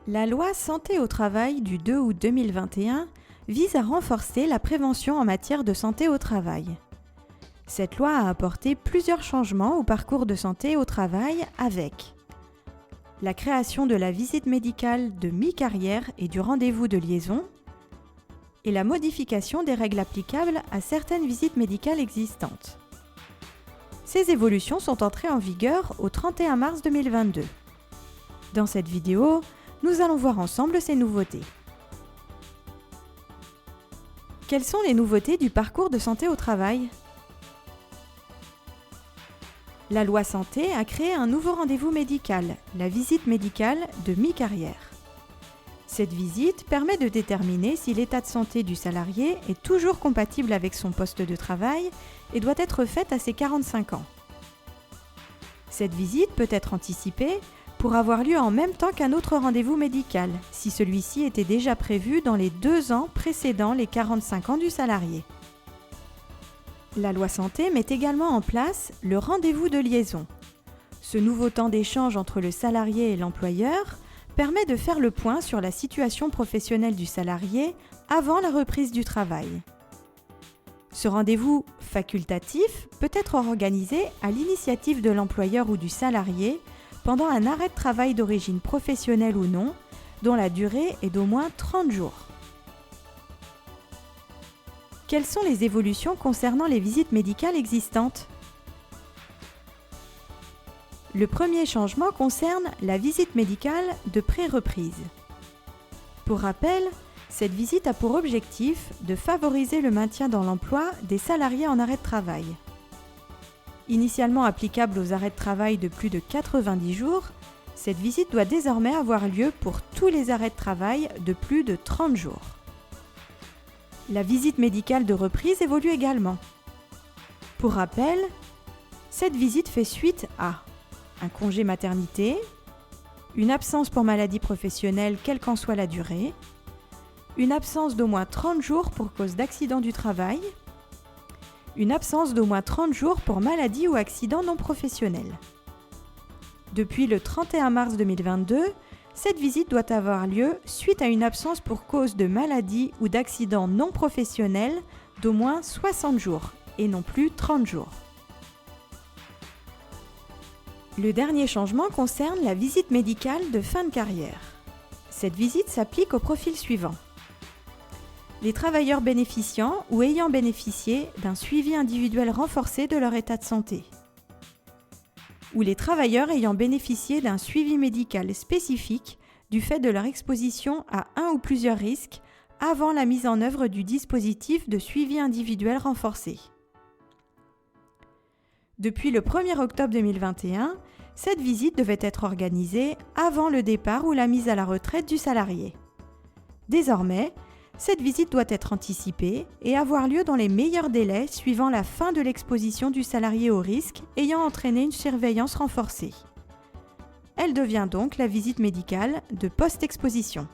La loi Santé au travail du 2 août 2021 vise à renforcer la prévention en matière de santé au travail. Cette loi a apporté plusieurs changements au parcours de santé au travail avec la création de la visite médicale de mi-carrière et du rendez-vous de liaison et la modification des règles applicables à certaines visites médicales existantes. Ces évolutions sont entrées en vigueur au 31 mars 2022. Dans cette vidéo, nous allons voir ensemble ces nouveautés. Quelles sont les nouveautés du parcours de santé au travail ? La loi santé a créé un nouveau rendez-vous médical, la visite médicale de mi-carrière. Cette visite permet de déterminer si l'état de santé du salarié est toujours compatible avec son poste de travail et doit être faite à ses 45 ans. Cette visite peut être anticipée pour avoir lieu en même temps qu'un autre rendez-vous médical, si celui-ci était déjà prévu dans les 2 ans précédant les 45 ans du salarié. La loi santé met également en place le rendez-vous de liaison. Ce nouveau temps d'échange entre le salarié et l'employeur permet de faire le point sur la situation professionnelle du salarié avant la reprise du travail. Ce rendez-vous facultatif peut être organisé à l'initiative de l'employeur ou du salarié pendant un arrêt de travail d'origine professionnelle ou non, dont la durée est d'au moins 30 jours. Quelles sont les évolutions concernant les visites médicales existantes ? Le premier changement concerne la visite médicale de pré-reprise. Pour rappel, cette visite a pour objectif de favoriser le maintien dans l'emploi des salariés en arrêt de travail. Initialement applicable aux arrêts de travail de plus de 90 jours, cette visite doit désormais avoir lieu pour tous les arrêts de travail de plus de 30 jours. La visite médicale de reprise évolue également. Pour rappel, cette visite fait suite à un congé maternité, une absence pour maladie professionnelle quelle qu'en soit la durée, une absence d'au moins 30 jours pour cause d'accident du travail, une absence d'au moins 30 jours pour maladie ou accident non professionnel. Depuis le 31 mars 2022, cette visite doit avoir lieu suite à une absence pour cause de maladie ou d'accident non professionnel d'au moins 60 jours et non plus 30 jours. Le dernier changement concerne la visite médicale de fin de carrière. Cette visite s'applique au profil suivant. Les travailleurs bénéficiant ou ayant bénéficié d'un suivi individuel renforcé de leur état de santé. Ou les travailleurs ayant bénéficié d'un suivi médical spécifique du fait de leur exposition à un ou plusieurs risques avant la mise en œuvre du dispositif de suivi individuel renforcé. Depuis le 1er octobre 2021, cette visite devait être organisée avant le départ ou la mise à la retraite du salarié. Désormais, cette visite doit être anticipée et avoir lieu dans les meilleurs délais suivant la fin de l'exposition du salarié au risque ayant entraîné une surveillance renforcée. Elle devient donc la visite médicale de post-exposition.